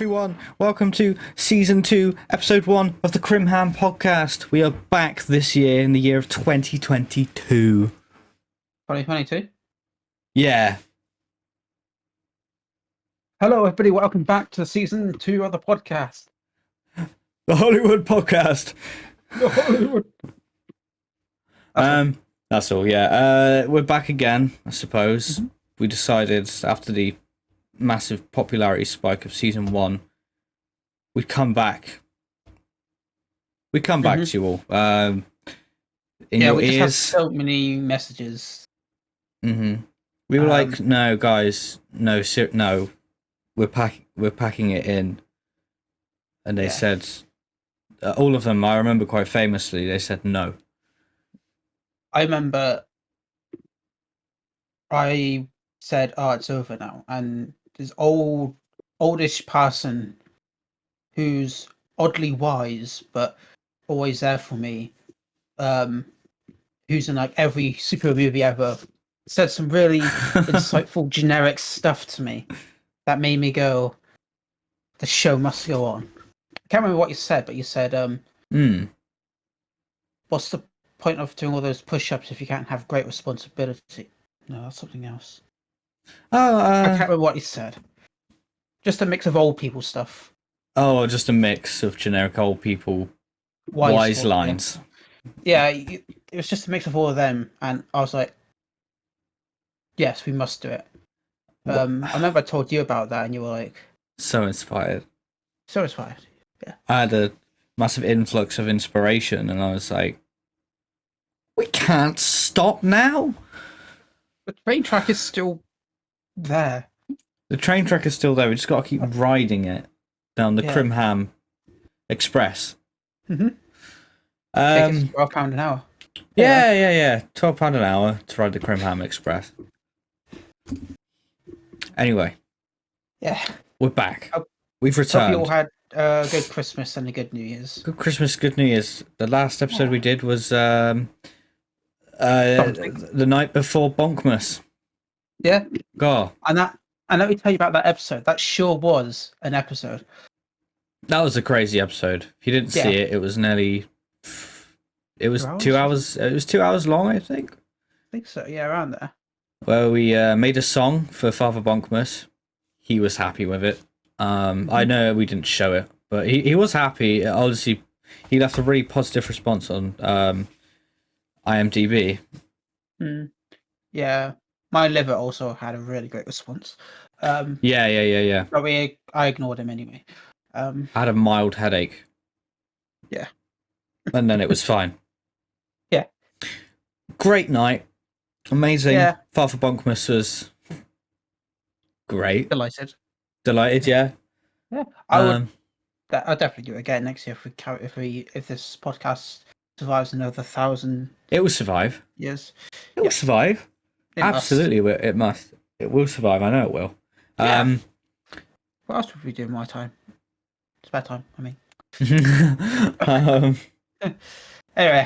everyone. Welcome to Season 2, Episode 1 of the Crimham Podcast. We are back this year in the year of 2022. 2022? Yeah. Hello, everybody. Welcome back to Season 2 of the podcast. The Hollywood Podcast. The Hollywood. That's all, yeah. We're back again, I suppose. Mm-hmm. We decided after the massive popularity spike of Season 1, we'd come back. We'd come back to you all. In your we ears. just had so many messages. Mm-hmm. We were like, no, guys, no, no. We're packing it in. And they said, all of them, I remember quite famously, they said no. I remember I said, oh, it's over now. And this oldish person who's oddly wise, but always there for me, who's in like every superhero movie ever, said some really insightful, generic stuff to me that made me go, the show must go on. I can't remember what you said, but you said, what's the point of doing all those push-ups if you can't have great responsibility? No, that's something else. I can't remember what you said. Just a mix of old people stuff. Oh, just a mix of generic old people wise lines. Yeah, it was just a mix of all of them, and I was like, yes, we must do it. I remember I told you about that, and you were like... So inspired. So inspired, yeah. I had a massive influx of inspiration, and I was like, we can't stop now. The train track is still there. The train track is still there. We just got to keep riding it down the Crimham Express. Mm-hmm. £12 an hour. Yeah. £12 an hour to ride the Crimham Express. Anyway. Yeah. We're back. We've returned. Hope you all had a good Christmas and a good New Year's. Good Christmas, good New Year's. The last episode we did was the night before Bonkmas. Yeah. God. And let me tell you about that episode. That sure was an episode. That was a crazy episode. If you didn't see it, it was nearly... It was 2 hours. It was 2 hours long, I think. I think so, yeah, around there. Well, we made a song for Father Bonkmas. He was happy with it. I know we didn't show it, but he was happy. Obviously, he left a really positive response on IMDb. Yeah, my liver also had a really great response. Yeah. But I ignored him anyway. I had a mild headache. Yeah. And then it was fine. Yeah. Great night. Amazing. Yeah. Father Bonkmas was great. Delighted, yeah. Yeah, I'll definitely do it again next year if this podcast survives another 1,000. It will survive. Years. It will survive. Absolutely, it must. It will survive. I know it will. Yeah. What else would we do in my time? Spare time, I mean. Anyway,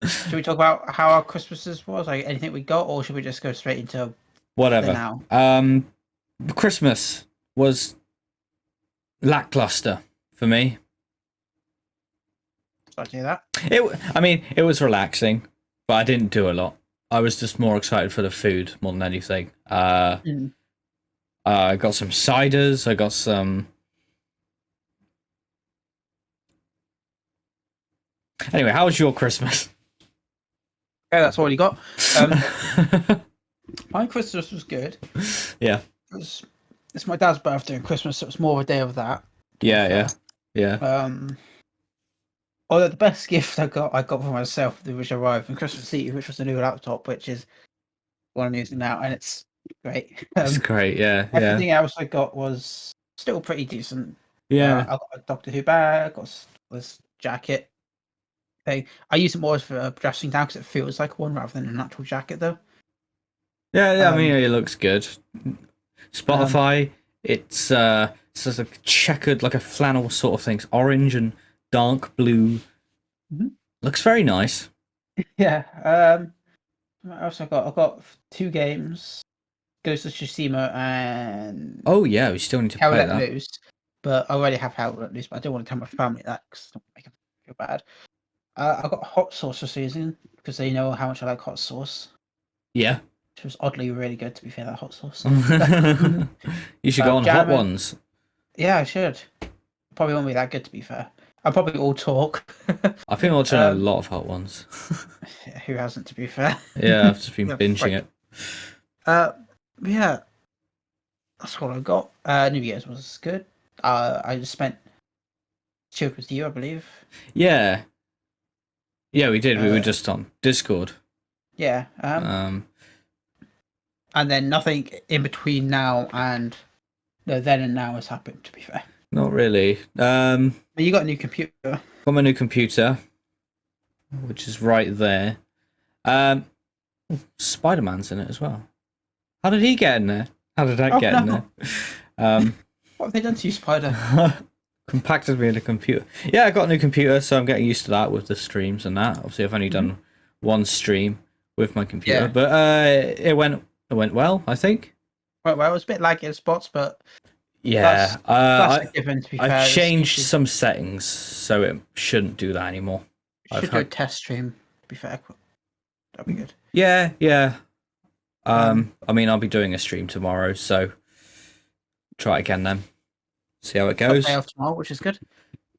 should we talk about how our Christmases was? Like anything we got, or should we just go straight into whatever? Now? Christmas was lackluster for me. Sorry to hear that. It was relaxing, but I didn't do a lot. I was just more excited for the food more than anything. I got some ciders. I got some. Anyway, how was your Christmas? Okay, that's all you got. My Christmas was good. Yeah. It's my dad's birthday and Christmas, so it was more of a day of that. Yeah. Although the best gift I got for myself, which arrived on Christmas Eve, which was a new laptop, which is what I'm using now, and it's great. It's great, yeah. Everything else I got was still pretty decent. Yeah. I got a Doctor Who bag, got this jacket thing. I use it more for dressing down because it feels like one rather than an actual jacket, though. Yeah. It looks good. Spotify, it's just like checkered, like a flannel sort of thing. It's orange and dark blue. Mm-hmm. Looks very nice. Yeah. What else I got? I got 2 games. Ghost of Tsushima and Oh yeah, we still need to Hell play Let that. Loose, but I already have Hell Let Loose, but I don't want to tell my family that because it'll make them feel bad. I got hot sauce for Susan because they know how much I like hot sauce. Yeah. Which was oddly really good, to be fair, that hot sauce. You should go on Hot Ones. Yeah, I should. Probably won't be that good, to be fair. I'll probably all talk. I've been watching a lot of Hot Ones. Who hasn't, to be fair? Yeah, I've just been binging it. Yeah, that's what I got. New Year's was good. I just spent chilled with you, I believe. Yeah. Yeah, we did. We were just on Discord. Yeah. And then nothing in between now and then and now has happened, to be fair. Not really. You got a new computer. Got my new computer, which is right there. Spider-Man's in it as well. How did he get in there? How did I get in there? What have they done to you, Spider? Compacted me in a computer. Yeah, I got a new computer, so I'm getting used to that with the streams and that. Obviously, I've only done one stream with my computer, but it went well, I think. Well, it was a bit laggy in spots, but yeah, that's a given, to be fair. I've changed some settings, so it shouldn't do that anymore. Should do a test stream, to be fair. That'd be good. Yeah. I mean, I'll be doing a stream tomorrow, so try again then. See how it goes. Day off tomorrow, which is good.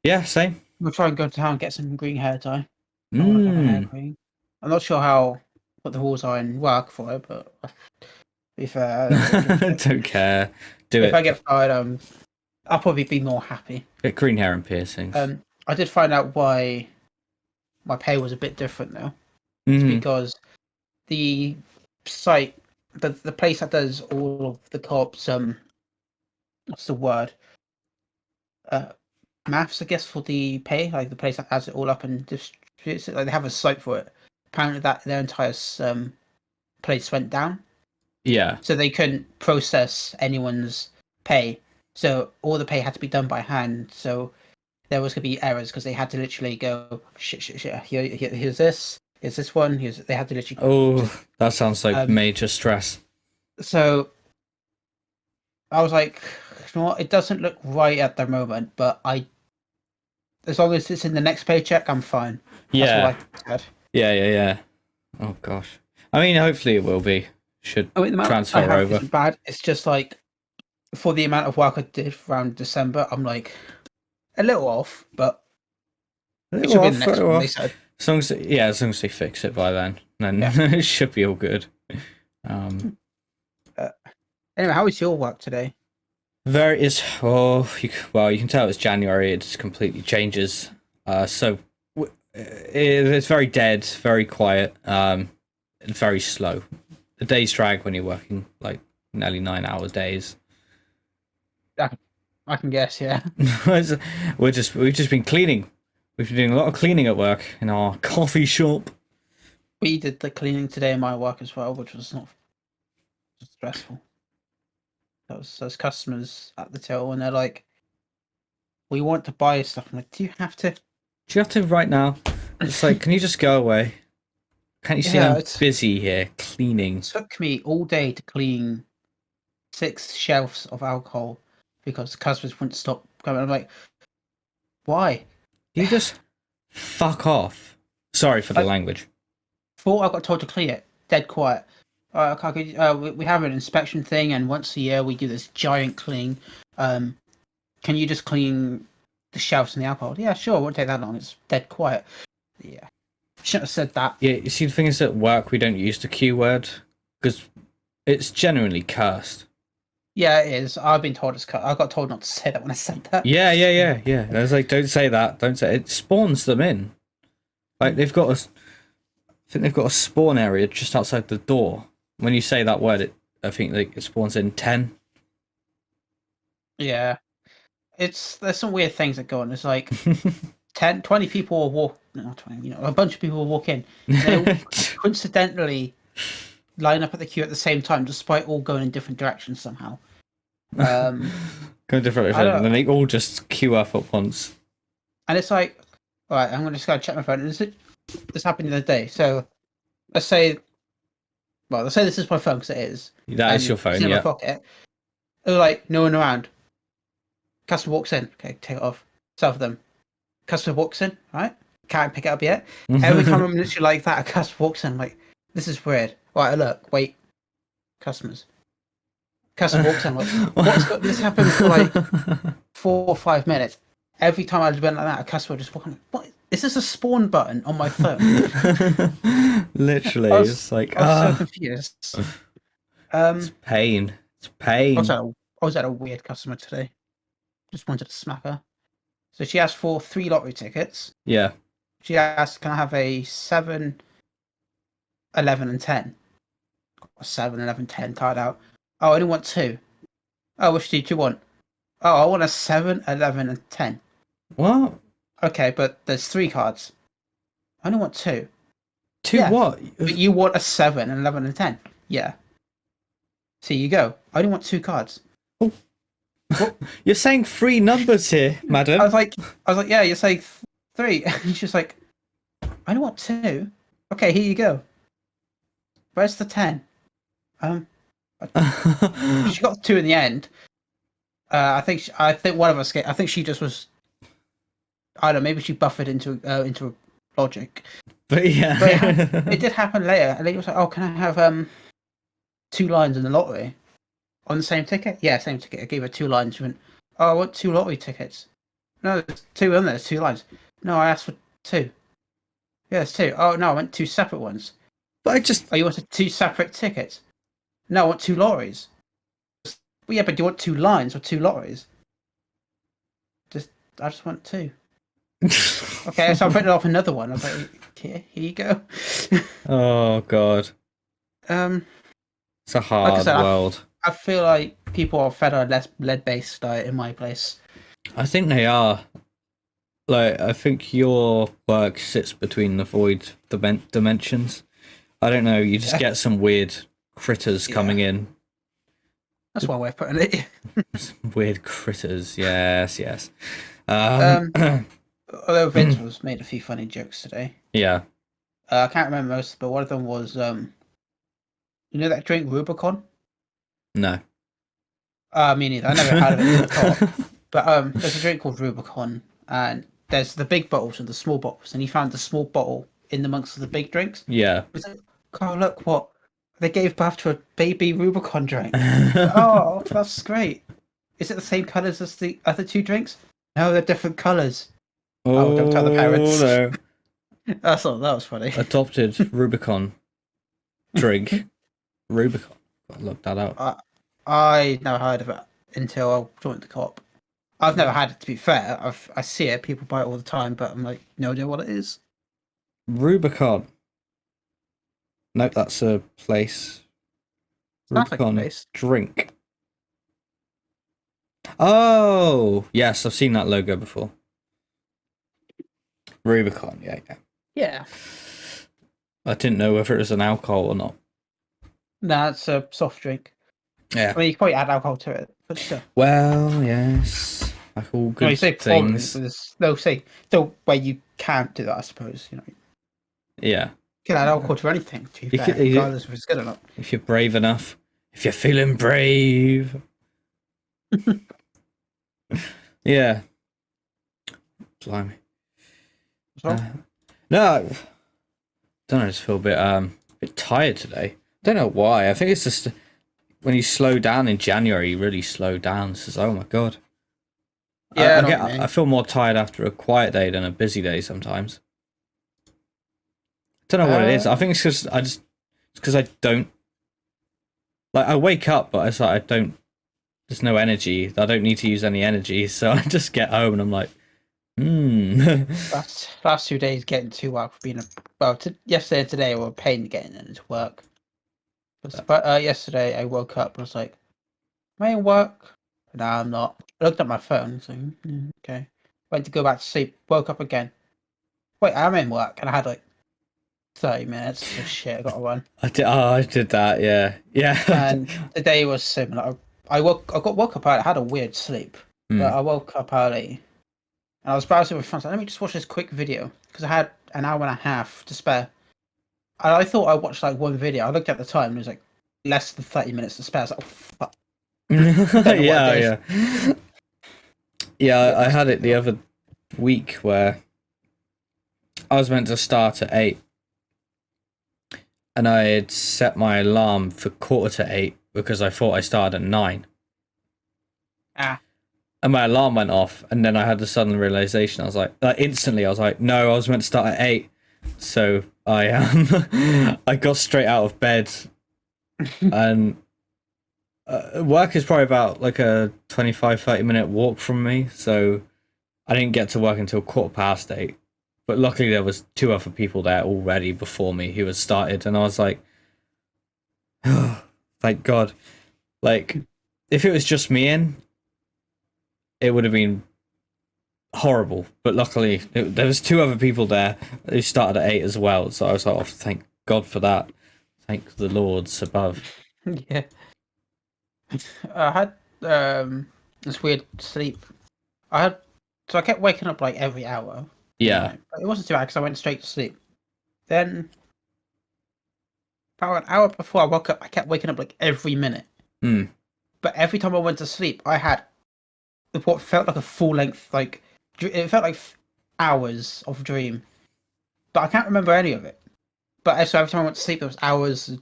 Yeah, same. We'll try and go to town and get some green hair dye. Mm. I'm not sure what the rules are in work for it, but to be fair, don't care. If I get fired, I'll probably be more happy. Get green hair and piercings. I did find out why my pay was a bit different though. It's because the site, the place that does all of the co-ops, what's the word? Maths, I guess, for the pay, like the place that adds it all up and distributes it. Like they have a site for it. Apparently, that their entire place went down. Yeah. So they couldn't process anyone's pay. So all the pay had to be done by hand. So there was going to be errors because they had to literally go shit. Here's this. Here's this one. They had to literally. Oh, that sounds like major stress. So I was like, you know what? It doesn't look right at the moment, but as long as it's in the next paycheck, I'm fine. Yeah. That's what I said. Yeah. Oh gosh. I mean, hopefully it will be. Should transfer over. Isn't bad. It's just like for the amount of work I did around December, I'm like a little off, but it should be the next one. They said. As long as they fix it by then it should be all good. Anyway, how was your work today? You can tell it's January. It just completely changes. So it's very dead, very quiet, and very slow. The days drag when you're working like nearly 9 hour days. I can guess, yeah. We've just been cleaning. We've been doing a lot of cleaning at work in our coffee shop. We did the cleaning today in my work as well, which was not stressful. Those customers at the till, and they're like, "We want to buy stuff." I'm like, "Do you have to? Do you have to right now?" It's like, can you just go away? Can't you see I'm busy here cleaning? It took me all day to clean 6 shelves of alcohol because the customers wouldn't stop coming. I'm like, why? You just fuck off. Sorry for the language. Thought I got told to clean it. Dead quiet. We have an inspection thing, and once a year we do this giant clean. Can you just clean the shelves and the alcohol? Yeah, sure. It won't take that long. It's dead quiet. Yeah. Shouldn't have said that. Yeah, you see, the thing is at work we don't use the Q word because it's genuinely cursed. Yeah, it is. I've been told it's cursed. I got told not to say that when I said that. Yeah. I was like, don't say that. Don't say it. It spawns them in. Like I think they've got a spawn area just outside the door. When you say that word, I think it spawns in 10. Yeah. There's some weird things that go on. It's like 10, 20 people will walk, not 20, a bunch of people will walk in. And they coincidentally line up at the queue at the same time, despite all going in different directions somehow. Going different directions, and then they all just queue up at once. And it's like, all right, I'm just going to check my phone. This happened the other day. So let's say well, let's say this is my phone because it is. That is your It's phone, in my yeah. pocket. It was like no one around. Customer walks in. Okay, take it off. Sell for them. Customer walks in. Right? Can't pick it up yet. Every time I'm literally like that, a customer walks in. I'm like, this is weird. Right, look, wait. Customers. Customer walks in. Like, this happened for like 4 or 5 minutes. Every time I'd been like that, a customer would just walk in. What? Is this a spawn button on my phone? Literally, it's like I was so confused. it's pain. It's pain. I was at a weird customer today. Just wanted to smack her. So she asked for 3 lottery tickets. Yeah. She asked, can I have a 7, 11, and 10? Or 7, 11, 10 card out. Oh, I only want 2. Oh, which do you want? Oh, I want a 7, 11, and 10. What? Okay, but there's 3 cards. I only want 2. 2 Yeah, what? But you want a 7, 11, and 10. Yeah. So you go. I only want 2 cards. Oh. You're saying 3 numbers here, madam. I was like, yeah, you're saying 3. And she's like, I only want 2. Okay, here you go. Where's the 10? She got 2 in the end. I think one of us. I think she just was. I don't know. Maybe she buffered into logic. But yeah, But it did happen later. And lady was like, "Oh, can I have 2 lines in the lottery on the same ticket?" Yeah, same ticket. I gave her 2 lines. She went, "Oh, I want 2 lottery tickets." No, there's 2 on there. There's 2 lines. No, I asked for 2. Yeah, there's 2. Oh no, I want 2 separate ones. but I just. Oh, you wanted 2 separate tickets? No, I want 2 lotteries. Well, yeah, but do you want 2 lines or 2 lotteries? I just want 2. Okay, so I printed off another one. I was like, here you go. Oh god, Um, it's a hard said, world. I feel like people are fed on a less lead-based diet in my place. I think they are. Like, I think your work sits between the void dimensions. I don't know. You just get some weird critters coming in. That's one way of putting it. Some weird critters. Yes. Although Vince was made a few funny jokes today. Yeah. I can't remember most, but one of them was, you know that drink Rubicon? No. Me neither. I never heard of it before. But there's a drink called Rubicon, and there's the big bottles and the small bottles, and he found the small bottle in amongst the big drinks. Yeah. He's like, "Oh, look what they gave birth to, a baby Rubicon drink." Oh, that's great. Is it the same colours as the other 2 drinks? No, they're different colours. Oh, don't tell the parents. No. I thought that was funny. Adopted Rubicon drink. Rubicon. Gotta look that up. I never heard of it until I joined the co-op. I've never had it, to be fair. I see it, people buy it all the time, but I'm like, no idea what it is. Rubicon. Nope, that's a place. Sounds like a Rubicon place. drink. Oh, yes, I've seen that logo before. Rubicon, yeah. Yeah. I didn't know whether it was an alcohol or not. Nah, it's a soft drink. Yeah. I mean, you can probably add alcohol to it, but still. Well, yes. Like all good You say things. Still where you can't do that, I suppose. You know, you Yeah. can add alcohol to anything, to be fair, regardless if it's good or not. If you're brave enough. If you're feeling brave. Yeah. Blimey. No, I don't know. I just feel a bit tired today. Don't know why. I think it's just when you slow down in January, you really slow down. It's just, oh my god. Yeah, I feel more tired after a quiet day than a busy day sometimes. Don't know what it is. I think it's because I don't like. I wake up, but it's like I don't. There's no energy. I don't need to use any energy, so I just get home and I'm like, Last 2 days getting to work for being yesterday and today were a pain getting into work. But yesterday I woke up and was like, am I in work? No, I'm not. I looked at my phone, so okay. Went to go back to sleep, woke up again. Wait, I'm in work, and I had like 30 minutes. So shit, I got to run. I did that, yeah. And the day was similar. I woke up early. I had a weird sleep, but I woke up early, and I was browsing with friends. Let me just watch this quick video because I had an hour and a half to spare. I thought I watched like one video. I looked at the time and it was like less than 30 minutes to spare. I was like, oh, fuck. Yeah. Yeah, I had it the Yeah. other week where I was meant to start at 8 and I had set my alarm for 7:45 because I thought I started at 9. And my alarm went off, and then I had the sudden realization. I was like instantly, I was like, no, I was meant to start at 8. So I got straight out of bed, and work is probably about like a 25-30 minute walk from me. So I didn't get to work until 8:15. But luckily there was 2 other people there already before me who had started, and I was like, oh, thank God. Like, if it was just me in, it would have been horrible. But luckily there was 2 other people there who started at 8 as well. So I was like, oh, thank God for that. Thank the Lords above. Yeah. I had this weird sleep. So I kept waking up like every hour. Yeah. But it wasn't too bad because I went straight to sleep. Then about an hour before I woke up, I kept waking up like every minute. But every time I went to sleep, I had what felt like a full length, like it felt like hours of dream. But I can't remember any of it. But so every time I went to sleep, there was hours,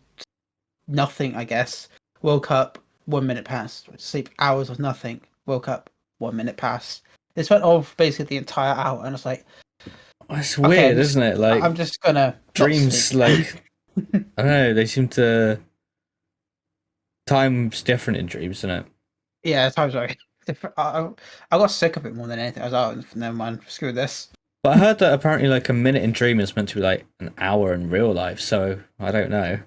nothing, I guess. Woke up, 1 minute passed. Went to sleep, hours of nothing. Woke up, 1 minute passed. This went on for basically the entire hour, and it's like, it's weird, isn't it? Like, I'm just gonna dreams, like, I don't know, they seem to. Time's different in dreams, isn't it? Yeah, time's very different. I got sick of it more than anything. I was like, oh, never mind, screw this. But I heard that apparently, like, a minute in dream is meant to be like an hour in real life. So I don't know.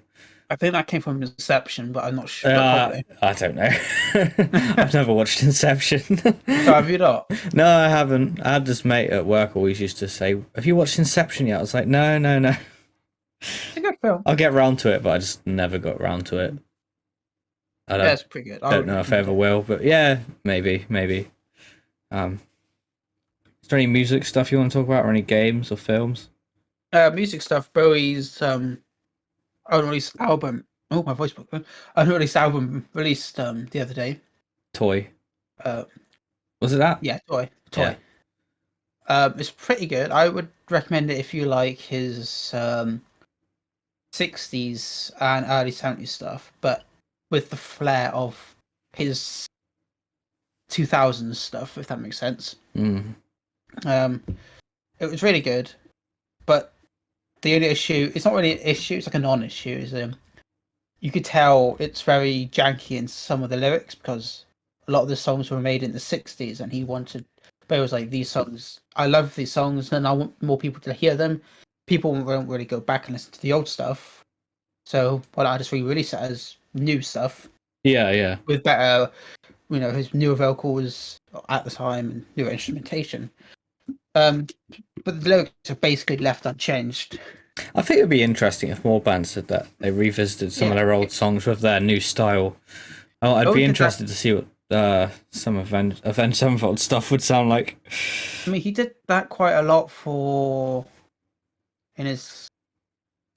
I think that came from Inception, but I'm not sure. I don't know. I've never watched Inception. So have you not? No, I haven't. I had this mate at work always used to say, "Have you watched Inception yet?" I was like, "No." It's a good film. I'll get round to it, but I just never got round to it. Yeah, it's pretty good. I don't know if I ever will, but yeah, maybe. Is there any music stuff you want to talk about, or any games or films? Music stuff. Bowie's unreleased album. Oh, my voice broke. Unreleased album released the other day. Toy. Was it that? Yeah, Toy. Yeah. It's pretty good. I would recommend it if you like his 60s and early 70s stuff, but with the flair of his 2000s stuff, if that makes sense. Mm. It was really good, but the only issue, it's not really an issue, it's like a non-issue, is you could tell it's very janky in some of the lyrics because a lot of the songs were made in the 60s and but it was like, these songs, I love these songs and I want more people to hear them. People won't really go back and listen to the old stuff. So, I just re-release it as new stuff. Yeah. With better, his newer vocals at the time and newer instrumentation. But the lyrics are basically left unchanged. I think it'd be interesting if more bands said that they revisited some of their old songs with their new style. I'd be interested to see what some Avenged Sevenfold stuff would sound like. I mean, he did that quite a lot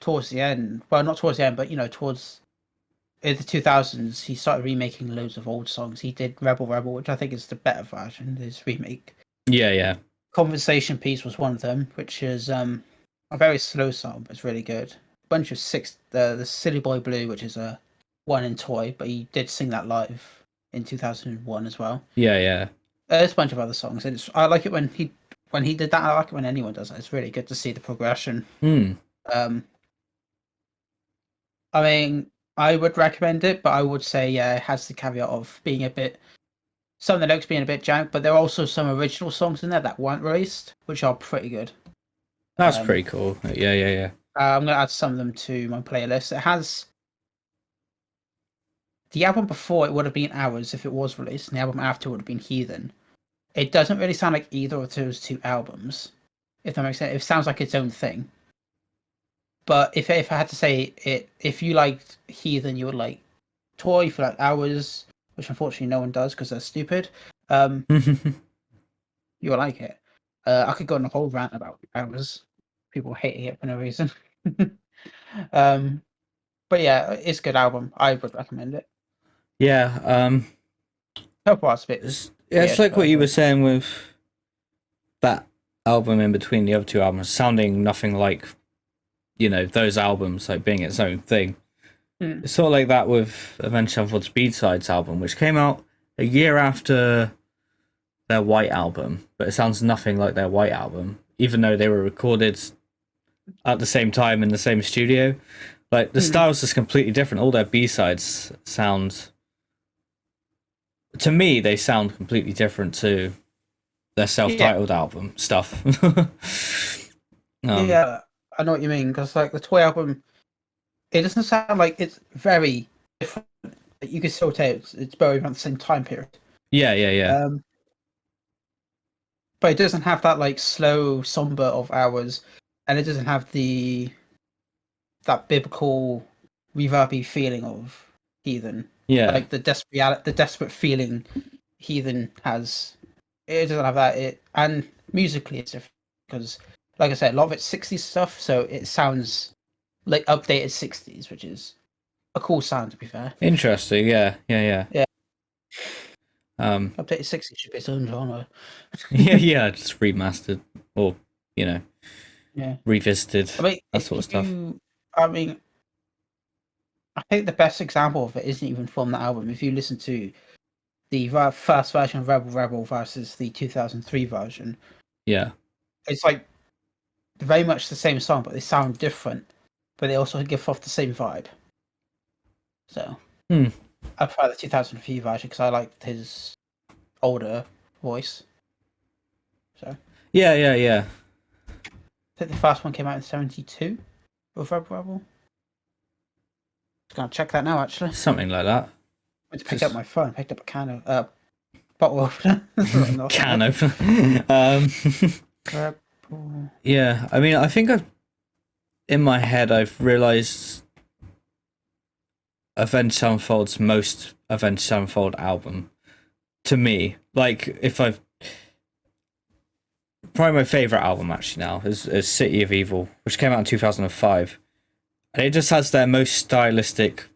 towards the end. Well, not towards the end, but towards in the 2000s, he started remaking loads of old songs. He did Rebel Rebel, which I think is the better version, his remake. Yeah. Conversation Piece was one of them, which is a very slow song, but it's really good. A bunch of the Silly Boy Blue, which is a one in Toy, but he did sing that live in 2001 as well. Yeah. There's a bunch of other songs, and I like it when he did that. I like it when anyone does that. It's really good to see the progression. I mean, I would recommend it, but I would say, it has the caveat of being some of the lyrics being a bit jank, but there are also some original songs in there that weren't released, which are pretty good. That's pretty cool. Yeah. I'm going to add some of them to my playlist. It has the album before, it would have been Hours if it was released, and the album after would have been Heathen. It doesn't really sound like either of those 2 albums, if that makes sense. It sounds like its own thing. But if I had to say it, if you liked Heathen, you would like Toy. If you like Hours, which unfortunately no one does because they're stupid, you will like it. I could go on a whole rant about Hours. People hating it for no reason. But yeah, it's a good album. I would recommend it. Yeah. So far, it's a bit It's weird, like what you but were saying with that album in between the other two albums, sounding nothing like, those albums, like being its own thing. It's sort of like that with Avenged Sevenfold's B-Sides album, which came out a year after their White album, but it sounds nothing like their White album, even though they were recorded at the same time in the same studio. Like, the style's just completely different. All their B-Sides sound... To me, they sound completely different to their self-titled album stuff. Yeah, I know what you mean, because like the Toy album, it doesn't sound like it's very different. You can still tell it's both around the same time period. Yeah. But it doesn't have that like slow somber of Hours, and it doesn't have that biblical reverby feeling of Heathen. Yeah. Like the desperate feeling Heathen has. It doesn't have that. And musically it's different because, like I said, a lot of it's 60s stuff, so it sounds like updated 60s, which is a cool sound, to be fair. Interesting. Yeah. Updated 60s should be its own genre. yeah, just remastered or revisited. I mean, that sort of stuff. I think the best example of it isn't even from the album. If you listen to the first version of Rebel Rebel versus the 2003 version, yeah, it's like very much the same song, but they sound different, but they also give off the same vibe. So I prefer the 2003 version because I liked his older voice. So yeah. I think the first one came out in 72 with Rebel Rebel. Just gonna check that now, actually. Something like that. I went to pick up my phone. Picked up a bottle opener. Can opener. Yeah, I mean, I think in my head I've realised Avenged Sevenfold's most Avenged Sevenfold album. To me, like, probably my favourite album actually now is City of Evil, which came out in 2005. And it just has their most stylistic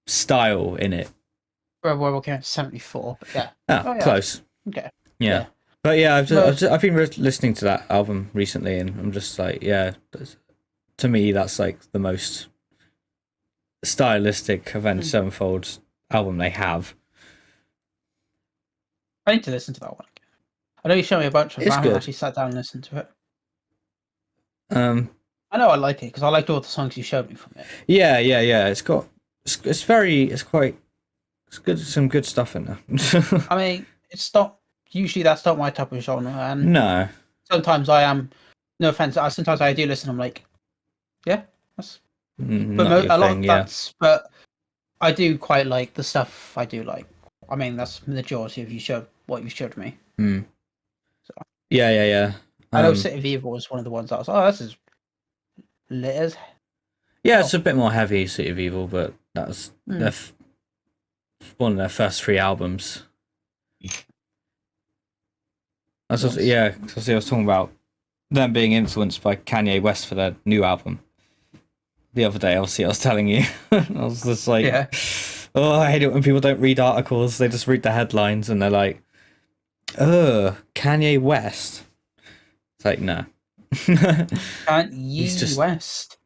style in it. Rebel came out in 74. Yeah. Yeah. Close. Okay. Yeah. But yeah, I've been listening to that album recently, and I'm just like, yeah, to me, that's like the most stylistic Avenged Sevenfold album they have. I need to listen to that one. I know you showed me a bunch of them. I haven't good. actually sat down and listened to it. I know I like it because I liked all the songs you showed me from it. Yeah. It's good. Some good stuff in there. I mean, it's not usually that's not my type of genre, and no. Sometimes I am. No offense. Sometimes I do listen. I'm like, yeah, that's. But I do quite like the stuff I do like. I mean, that's the majority of what you showed me. So. Yeah. I know City of Evil was one of the ones that I was, this is lit as. Yeah, it's a bit more heavy, City of Evil, but that was one of their first 3 albums. That's also, I was talking about them being influenced by Kanye West for their new album. The other day, I was telling you. I was just like, oh, I hate it when people don't read articles. They just read the headlines and they're like, Kanye West. It's like, no. Kanye West.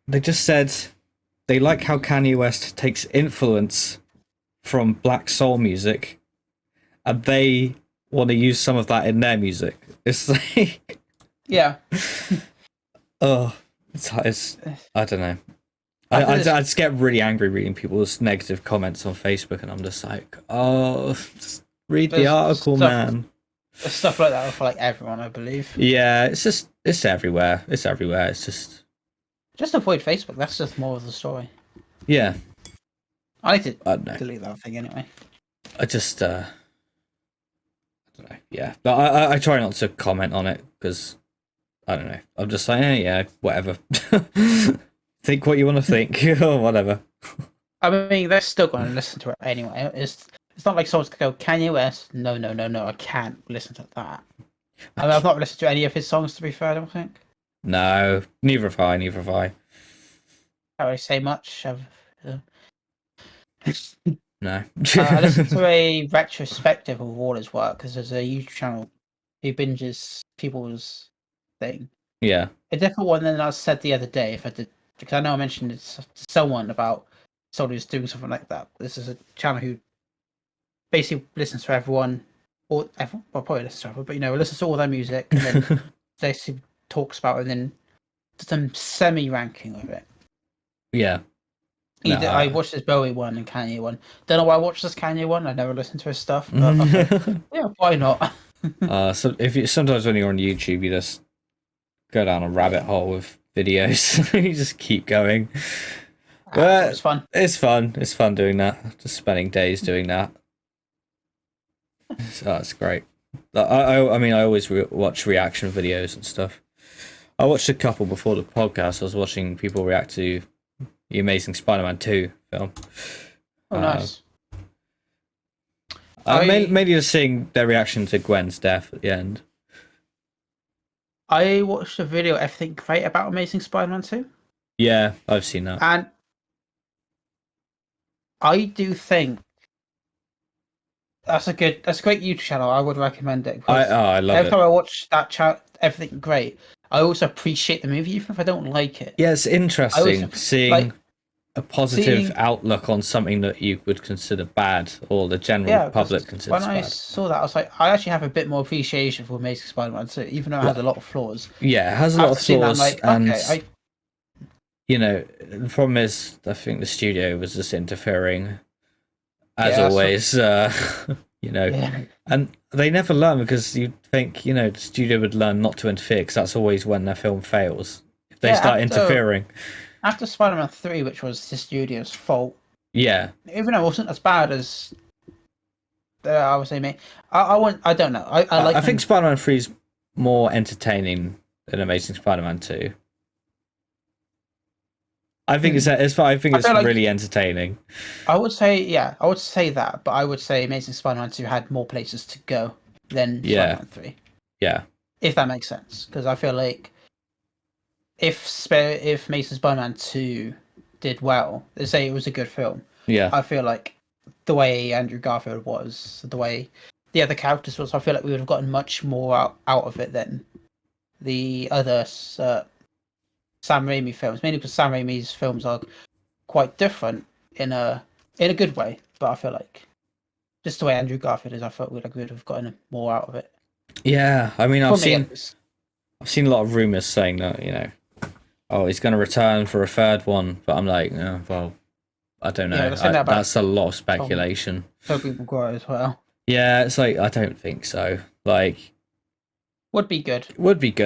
They just said they like how Kanye West takes influence from black soul music and they want to use some of that in their music. It's like... Yeah. It's I don't know. I just get really angry reading people's negative comments on Facebook, and I'm just like, just read the article, man. There's stuff like that for like everyone, I believe. Yeah, it's everywhere. It's everywhere. It's just avoid Facebook. That's just more of the story. Yeah. I need to delete that thing anyway. I just I don't know. Yeah, but I try not to comment on it because I don't know. I'm just like, yeah, whatever. Think what you want to think or whatever. I mean, they're still going to listen to it anyway. It's not like someone's going to go, Kanye West, no, I can't listen to that. I mean, I've not listened to any of his songs, to be fair, I don't think. No, neither have I. can't really say much. No. I listened to a retrospective of all his work because there's a YouTube channel who binges people's thing. Yeah. A different one than I said the other day. If I did, because I know I mentioned it to someone about someone who's doing something like that. This is a channel who basically listens to everyone, or everyone, well, probably listens to everyone, but listens to all their music and then basically talks about it and then does some semi-ranking of it. Yeah. I watched this Bowie one and Kanye one. Don't know why I watched this Kanye one. I never listened to his stuff, but okay. Yeah, why not? So sometimes when you're on YouTube, you just go down a rabbit hole with videos. You just keep going. But it's fun. It's fun. It's fun doing that. Just spending days doing that. So that's great. I mean, I always watch reaction videos and stuff. I watched a couple before the podcast. I was watching people react to the Amazing Spider-Man 2 film. Oh, nice. Mainly just seeing their reaction to Gwen's death at the end. I watched a video, Everything Great About Amazing Spider-Man 2. Yeah, I've seen that. And I do think that's a great YouTube channel. I would recommend it. I love it. Every time I watch that chat, Everything Great, I also appreciate the movie, even if I don't like it. Yeah, it's interesting seeing a positive outlook on something that you would consider bad, or the general public considers bad. When I saw that, I was like, I actually have a bit more appreciation for Amazing Spider-Man 2, even though it has a lot of flaws. Yeah, it has a lot of flaws, and okay, the problem is, I think the studio was just interfering, as always. Yeah. And they never learn, because you'd think, the studio would learn not to interfere, because that's always when their film fails. If they start interfering. After Spider-Man 3, which was the studio's fault. Yeah. Even though it wasn't as bad as I would say, mate. I don't know. I think Spider-Man 3 is more entertaining than Amazing Spider-Man 2. I think it's really entertaining. I would say that, but I would say Amazing Spider-Man 2 had more places to go than Spider-Man 3. Yeah. If that makes sense, because I feel like if Amazing Spider-Man 2 did well, they say it was a good film. Yeah. I feel like the way Andrew Garfield was, the way the other characters was, I feel like we would have gotten much more out of it than the other Sam Raimi films. Mainly because Sam Raimi's films are quite different in a good way, but I feel like just the way Andrew Garfield is, I felt we would have gotten more out of it. Yeah, I mean, I've seen a lot of rumors saying that he's going to return for a third one, but I'm like, well, I don't know. That's a lot of speculation. Tobey Maguire as well. Yeah, it's like, I don't think so. Like, would be good,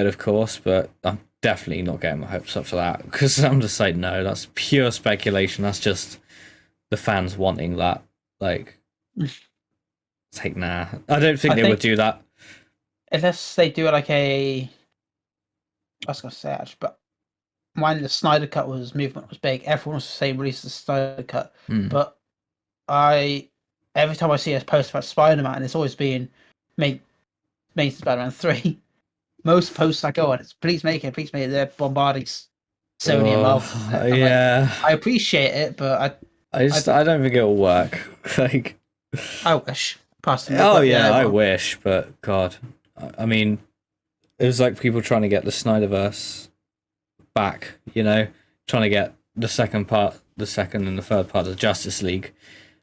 of course, but I'm definitely not getting my hopes up for that, because I'm just like, no, that's pure speculation. That's just the fans wanting that. Like, it's like, nah, I don't think they would do that unless they do it like I was gonna say, actually, but when the Snyder Cut movement was big, everyone was saying release the Snyder Cut. But every time I see a post about Spider-Man, it's always being made Spider-Man 3. Most posts I go on, it's please make it. They're bombarding Sony and Marvel. Yeah, I appreciate it, but I don't think it'll work. Like, I wish. Personally, I wish, but God, I mean, it was like people trying to get the Snyderverse back, trying to get the second and the third part of Justice League,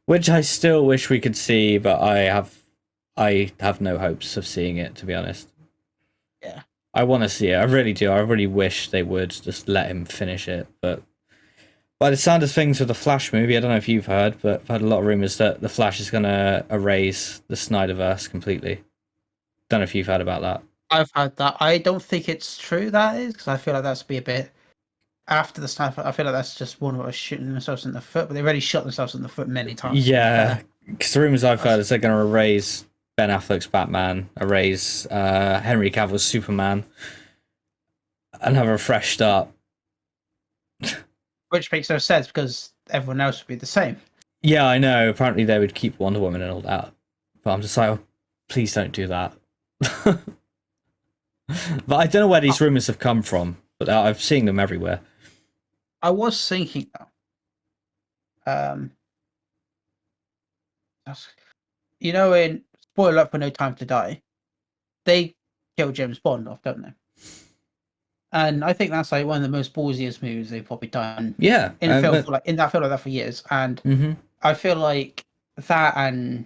which I still wish we could see, but I have no hopes of seeing it, to be honest. Yeah, I want to see it. I really do. I really wish they would just let him finish it. But by the sound of things with the Flash movie, I don't know if you've heard, but I've had a lot of rumors that the Flash is going to erase the Snyderverse completely. Don't know if you've heard about that. I've heard that. I don't think it's true, that is, because I feel like that's be a bit after the Snyder. I feel like that's just one of us shooting themselves in the foot, but they already shot themselves in the foot many times. Yeah, because the rumors I've heard is they're going to erase Ben Affleck's Batman, erase Henry Cavill's Superman, and have a fresh start. Which makes no sense, because everyone else would be the same. Yeah, I know. Apparently they would keep Wonder Woman and all that. But I'm just like, please don't do that. But I don't know where these rumors have come from, but I've seen them everywhere. I was thinking though. In spoiler up for No Time to Die, they kill James Bond off, don't they? And I think that's like one of the most ballsiest moves they've probably done Yeah, in a film in that film like that for years. And I feel like that and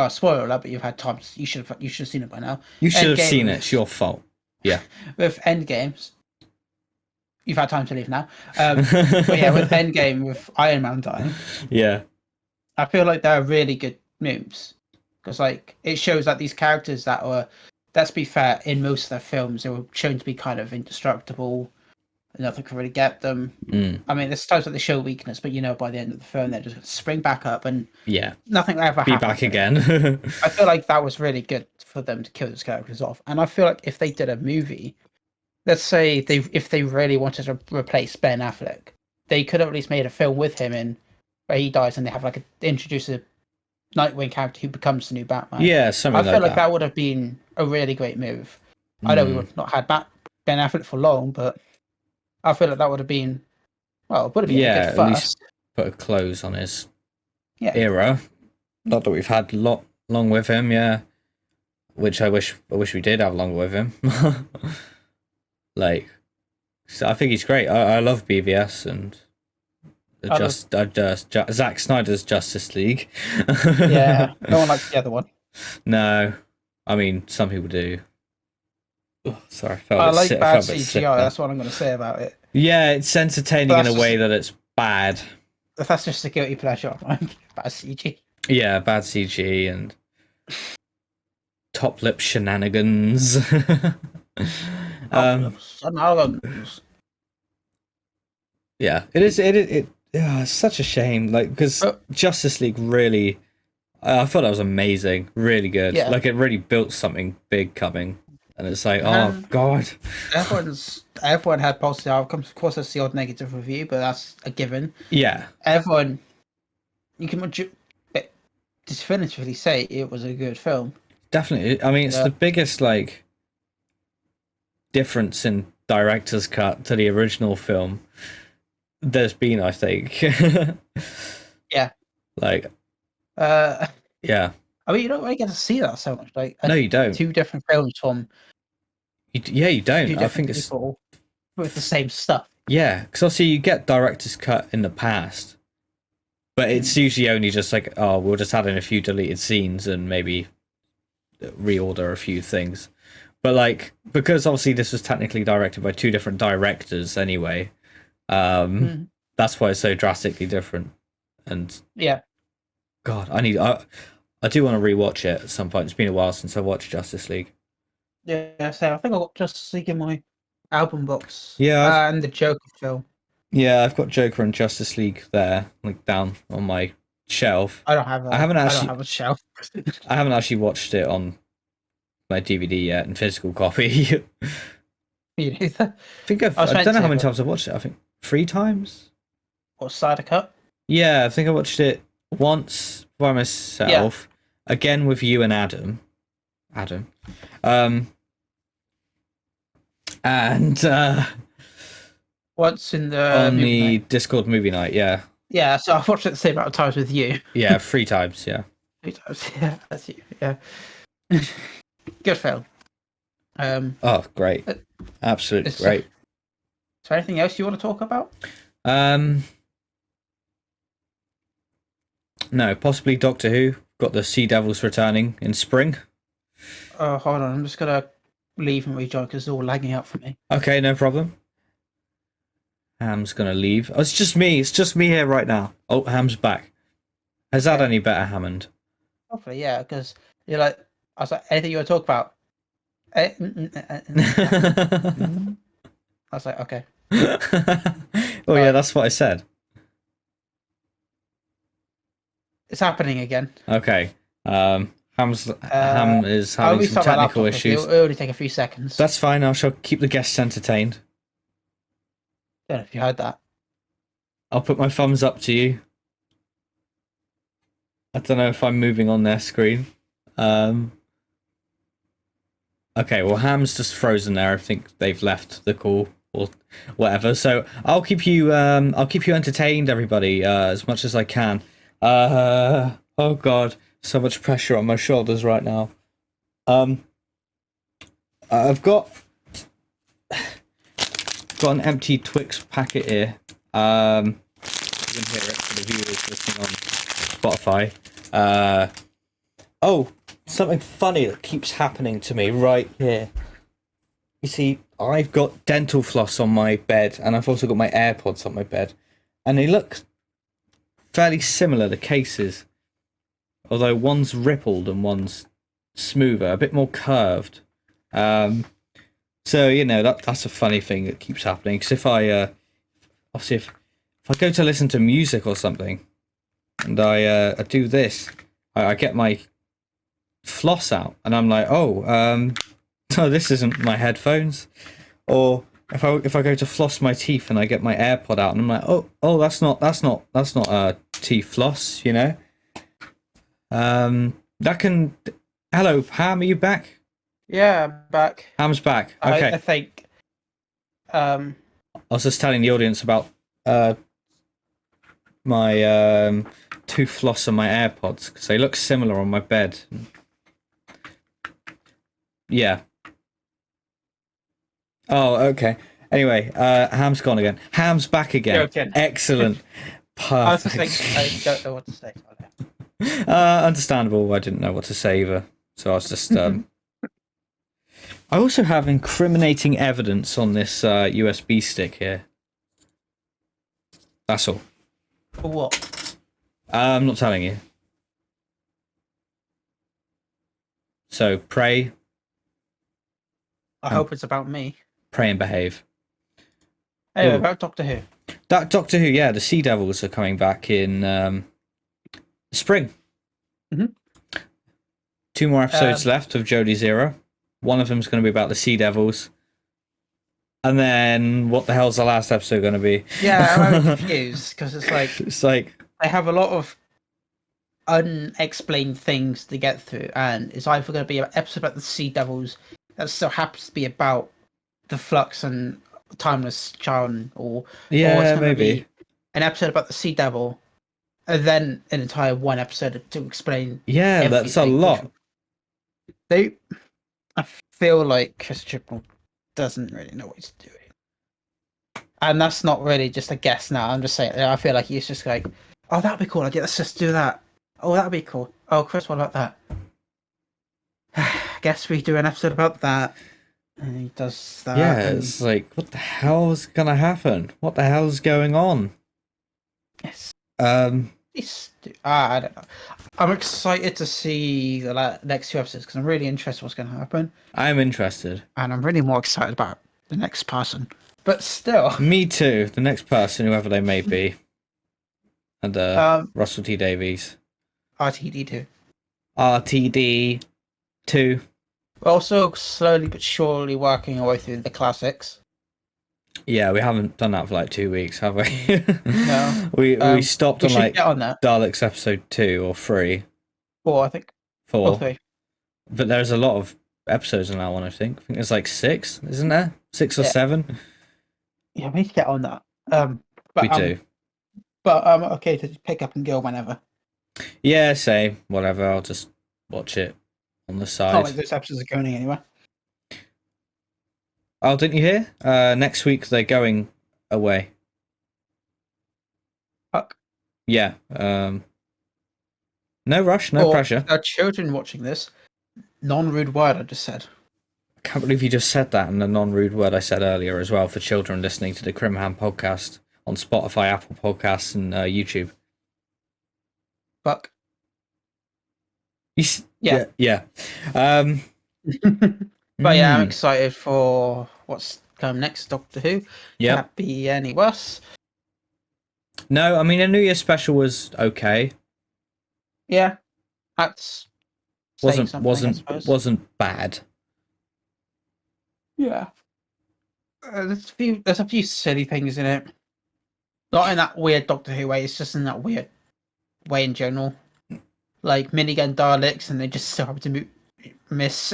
spoiler alert, but you've had time. You should have seen it by now. You should have seen it. It's your fault. Yeah. With Endgames, you've had time to leave now. But yeah, with Endgame, with Iron Man dying, yeah, I feel like they're really good moves because like it shows that these characters that were, let's be fair, in most of their films they were shown to be kind of indestructible. Nothing could really get them. I mean, there's times that they show weakness, but by the end of the film they're just going to spring back up and nothing ever be back again. I feel like that was really good for them to kill those characters off, and I feel like if they did a movie, let's say if they really wanted to replace Ben Affleck, they could have at least made a film with him in where he dies, and they have introduce a Nightwing character who becomes the new Batman. Yeah, something like that. I feel like that would have been a really great move. I know we would not had Ben Affleck for long, but I feel like that would have been a good first. At least put a close on his era. Not that we've had long with him, which I wish we did have longer with him. So I think he's great. I love BVS and Zack Snyder's Justice League. Yeah, no one likes the other one. No, I mean some people do. Oh, sorry, I like bad CGI. That's what I'm going to say about it. Yeah, it's entertaining in a way that it's bad. That's just a guilty pleasure. Bad CG. Yeah, bad CG and top lip shenanigans. Yeah, it is. It's such a shame, because Justice League really, I thought that was amazing, really good. Yeah. It really built something big coming, and it's like, oh god. Everyone had positive outcomes. Of course, that's the odd negative review, but that's a given. Yeah. Everyone, you can definitively say it was a good film. Definitely. I mean, it's the biggest difference in director's cut to the original film there's been, I think. Yeah. Yeah. I mean, you don't really get to see that so much. No, you don't. Two different films from. You don't. I think it's with the same stuff. Yeah, because obviously you get director's cut in the past, but it's usually only just we'll just add in a few deleted scenes and maybe reorder a few things. But because obviously this was technically directed by two different directors anyway, that's why it's so drastically different. And God, I do want to rewatch it at some point. It's been a while since I watched Justice League. Yeah, so I think I got Justice League in my album box. Yeah, and the Joker film. Yeah, I've got Joker and Justice League there, down on my shelf. I don't have a shelf. I haven't actually watched it on my DVD yet in physical copy. Me neither. I don't know how many times I've watched it. I think 3 times. What, Snyder Cut? Yeah, I think I watched it once by myself, again with you and Adam. And once in the Discord movie night, yeah. Yeah, so I've watched it the same amount of times with you. Yeah, 3 times, yeah. 3 times, yeah, that's you, yeah. Good film. Oh, great. Absolutely great. Is there anything else you want to talk about? No, possibly Doctor Who. Got the Sea Devils returning in spring. Oh, hold on. I'm just going to leave and rejoin because it's all lagging out for me. Okay, no problem. Ham's going to leave. Oh, it's just me. It's just me here right now. Oh, Ham's back. Has that any better, Hammond? Hopefully, yeah, because you're like, I was like, anything you want to talk about? I was like, okay. Oh, yeah, that's what I said. It's happening again. Okay. Ham is having some technical issues. It'll only take a few seconds. That's fine. I shall keep the guests entertained. Don't know if you heard that. I'll put my thumbs up to you. I don't know if I'm moving on their screen. Okay, well, Ham's just frozen there. I think they've left the call. or whatever. So I'll keep you entertained, everybody, as much as I can. Oh God, so much pressure on my shoulders right now. I've got an empty Twix packet here. You can hear it for the viewers listening on Spotify. Oh, something funny that keeps happening to me right here. You see, I've got dental floss on my bed, and I've also got my AirPods on my bed, and they look fairly similar, the cases, although one's rippled and one's smoother, a bit more curved. So that's a funny thing that keeps happening. Because if I go to listen to music or something, and I do this, I get my floss out, and I'm like, oh, this isn't my headphones. Or if I go to floss my teeth and I get my AirPod out, and I'm like, oh, that's not teeth floss, That can. Hello, Ham, are you back? Yeah, I'm back. Ham's back. Okay. I think. I was just telling the audience about my tooth floss and my AirPods because they look similar on my bed. Yeah. Oh, okay. Anyway, Ham's gone again. Ham's back again. Excellent. Perfect. I don't know what to say. Understandable. I didn't know what to say either, so I was just. I also have incriminating evidence on this USB stick here. That's all. For what? I'm not telling you. So pray. I hope it's about me. Pray and behave. Anyway, about Doctor Who. Doctor Who, yeah, the Sea Devils are coming back in spring. Mm-hmm. 2 more episodes left of Jodie Zero. One of them's going to be about the Sea Devils. And then what the hell's the last episode going to be? Yeah, I'm confused because it's like I have a lot of unexplained things to get through, and it's either going to be an episode about the Sea Devils that still happens to be about the Flux and Timeless Child, or it's maybe be an episode about the Sea Devil, and then an entire one episode to explain. Yeah, that's a lot. I feel like Chris Chibnall doesn't really know what he's doing, and that's not really just a guess. Now I'm just saying. I feel like he's just like, oh, that'd be cool. Let's just do that. Oh, that'd be cool. Oh, Chris, what about that? Guess we do an episode about that. And he does that. Yeah, it's like, what the hell's gonna happen? What the hell's going on? Yes. I don't know. I'm excited to see the next 2 episodes because I'm really interested in what's going to happen. I'm interested. And I'm really more excited about the next person. But still. Me too. The next person, whoever they may be. And Russell T Davies. RTD2. RTD2. We're also slowly but surely working our way through the classics. Yeah, we haven't done that for like 2 weeks, have we? No. we stopped on like on that. Daleks episode 2 or 3. 4, I think. 4. Or 3. But there's a lot of episodes in that one, I think. I think there's like 6, isn't there? 6 or 7? Yeah, we need to get on that. We do. But I'm okay to pick up and go whenever. Yeah, same. Whatever. I'll just watch it on the side. Not like those episodes are going anywhere. Oh, didn't you hear? Next week they're going away. Fuck. Yeah. No rush, no pressure. There are children watching this. Non-rude word I just said. I can't believe you just said that, and the non-rude word I said earlier as well for children listening to the Crimham Podcast on Spotify, Apple Podcasts, and YouTube. Fuck. Yeah. But yeah, I'm excited for what's come next, Doctor Who. Yeah. Can't be any worse. No, I mean, a New Year special was okay. Yeah. That's wasn't bad. Yeah. There's a few silly things in it. Not in that weird Doctor Who way, it's just in that weird way in general. Like minigun Daleks, and they just still have to miss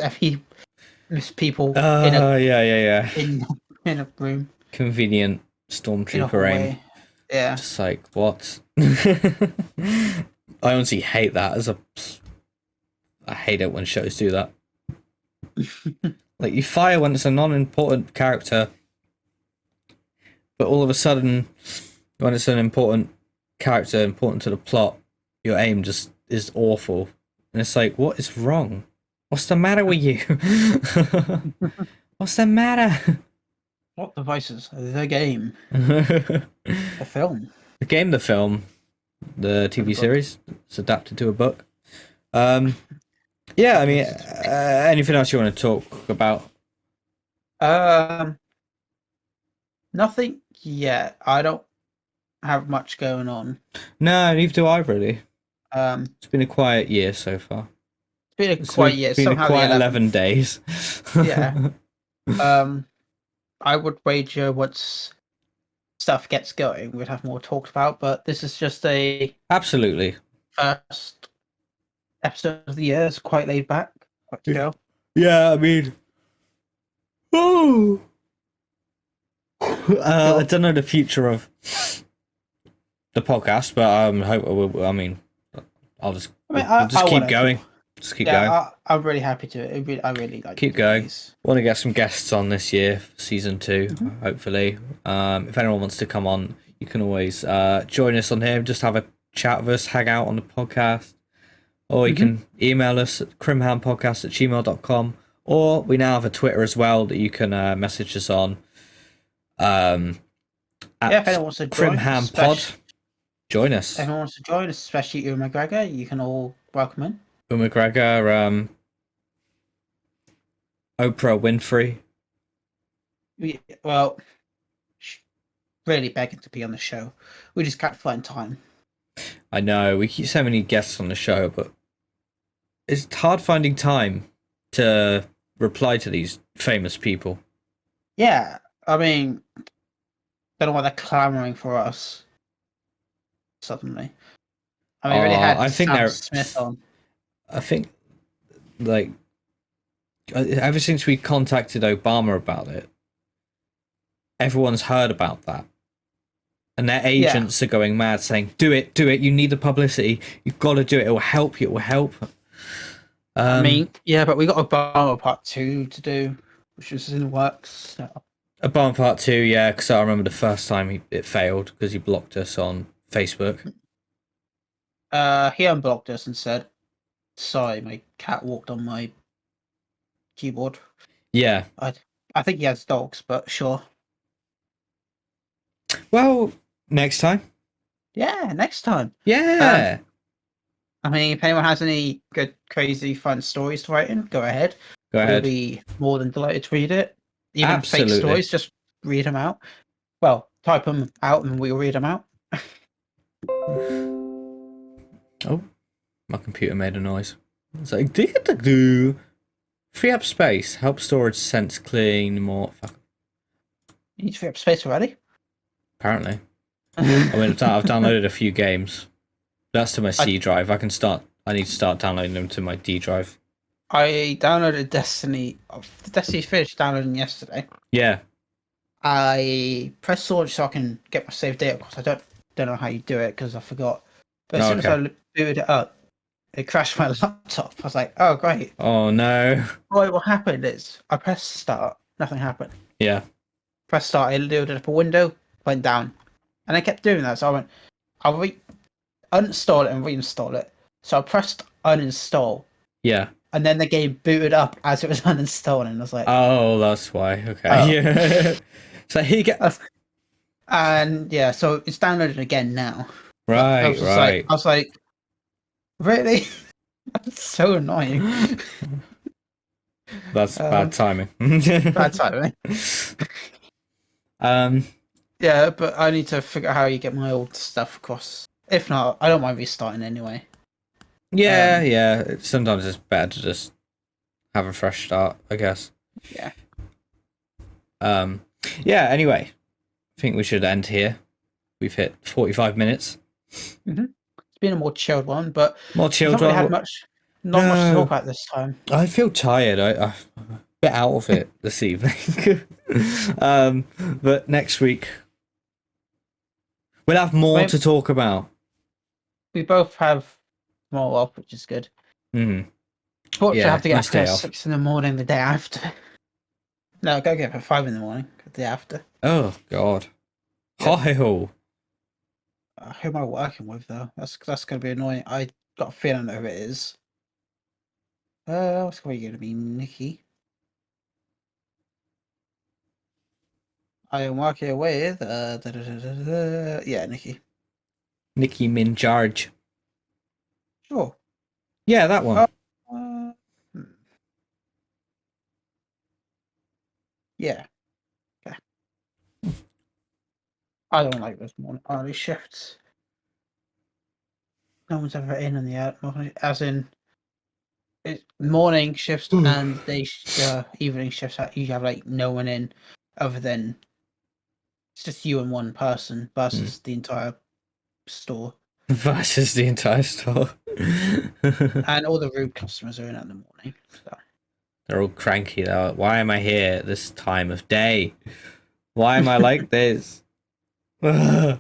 people in a room. convenient stormtrooper aim. Yeah. Just like, what? I honestly hate that I hate it when shows do that. Like, you fire when it's a non-important character, but all of a sudden, when it's an important character, important to the plot, your aim just is awful. And it's like, what is wrong? What's the matter with you? What's the matter? What devices? The game. The film. The game, the film, the TV series. It's adapted to a book. Yeah, I mean, anything else you want to talk about? Nothing yet. I don't have much going on. No, neither do I really. It's It's been a quiet year so far. been a quiet year. It's been a quiet 11 days. Yeah. I would wager once stuff gets going, we'd have more talked about. But this is just a Absolutely. first episode of the year. It's quite laid back. Quite chill. Yeah, I mean, oh, I don't know the future of the podcast, but I'll just keep going. Just keep going. I'm really happy to. I really like. Keep going. Want to get some guests on this year, season 2, hopefully. If anyone wants to come on, you can always join us on here. Just have a chat with us, hang out on the podcast, or you can email us at crimhampodcast@gmail.com, or we now have a Twitter as well that you can message us on. If anyone wants to join Crimham Pod, join us. If anyone wants to join us, especially Ewan McGregor, you can all welcome in. Ewan McGregor, Oprah Winfrey. Well, really begging to be on the show. We just can't find time. I know, we keep so many guests on the show, but it's hard finding time to reply to these famous people. Yeah, I mean, don't know why they're clamoring for us suddenly. I mean, we already had Sam Smith on. I think, like, ever since we contacted Obama about it, everyone's heard about that. And their agents are going mad saying, do it, you need the publicity, you've got to do it, it will help you, it will help. I mean, yeah, but we got Obama Part 2 to do, which is in the works. So. Obama Part 2, yeah, because I remember the first time it failed because he blocked us on Facebook. He unblocked us and said, sorry, my cat walked on my keyboard. Yeah. I think he has dogs, but sure. Well, next time. Yeah, next time. Yeah. I mean, if anyone has any good, crazy, fun stories to write in, go ahead. Go ahead. We'll be more than delighted to read it. Even Absolutely. fake stories, just read them out. Well, type them out and we'll read them out. Oh, my computer made a noise. It's like, do. Free up space. Help storage sense clean more. Fuck. You need to free up space already? Apparently. I mean, I've downloaded a few games. That's to my C drive. I need to start downloading them to my D drive. I downloaded Destiny. The Destiny finished downloading yesterday. Yeah. I pressed launch so I can get my saved data because I don't know how you do it because I forgot. But as soon as I booted it up, it crashed my laptop. I was like, oh, great. Oh, no. Boy, what happened is I pressed start. Nothing happened. Yeah. Pressed start. I loaded up a window, went down. And I kept doing that. So I went, I'll uninstall it and reinstall it. So I pressed uninstall. Yeah. And then the game booted up as it was uninstalling. And I was like, oh, that's why. Okay. Yeah. So he get. And yeah, so it's downloaded again now. Right. I was like, really? That's so annoying. That's bad timing. Bad timing. Yeah, but I need to figure out how you get my old stuff across. If not, I don't mind restarting anyway. Yeah, yeah. Sometimes it's better to just have a fresh start, I guess. Yeah. Yeah, anyway. I think we should end here. We've hit 45 minutes. Mm-hmm. It's been a more chilled one, but more chilled not really had not much to talk about this time. I feel tired. bit out of it this evening. But next week we'll have more to talk about. We both have more off, which is good. Fortunately, I have to get up at 6 in the morning the day after. No, I gotta get up at 5 in the morning the day after. Oh God. Hi-ho. Who am I working with though? That's gonna be annoying. I got a feeling of it is. What's going to be Nikki? I am working with yeah, Nikki. Nicki Minaj. Sure. Yeah, that one. Yeah. Okay. I don't like those morning early shifts. No one's ever in the morning, as in morning shifts and evening shifts. You have like no one in, other than it's just you and one person versus the entire store. Versus the entire store. And all the rude customers are in the morning. So. They're all cranky though. Why am I here at this time of day? Why am I like this? Also,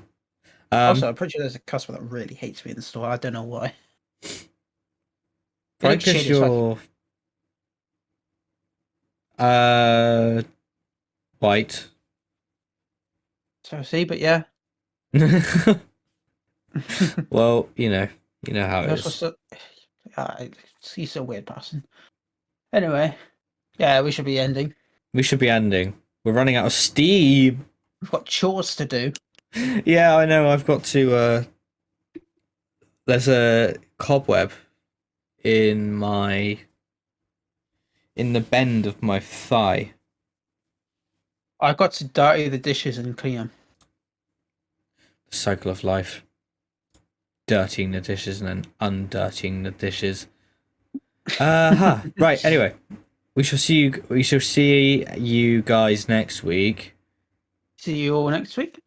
I'm pretty sure there's a customer that really hates me in the store. I don't know why. Probably because you're white. So see, but yeah. Well, you know how it is. He's a weird person. Anyway, yeah, we should be ending. We're running out of steam. We've got chores to do. Yeah, I know. I've got to. There's a cobweb in the bend of my thigh. I've got to dirty the dishes and clean them. The cycle of life. Dirtying the dishes and then undirtying the dishes. Right, anyway. We shall see you guys next week. See you all next week.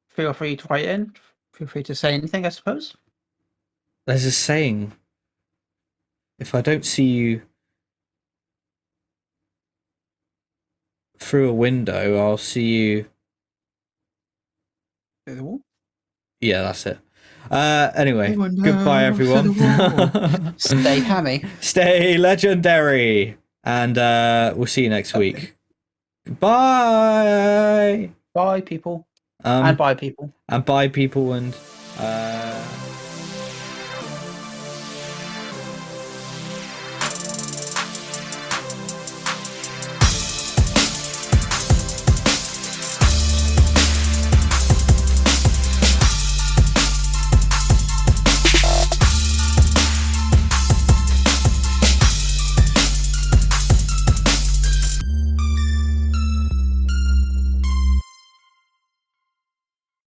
Feel free to write in. Feel free to say anything, I suppose. There's a saying. If I don't see you through a window, I'll see you Through the wall? Yeah, that's it. Anyway, goodbye everyone. Stay hammy. Stay legendary. And we'll see you next week. Goodbye. Bye, people. And bye, people. And bye, people. And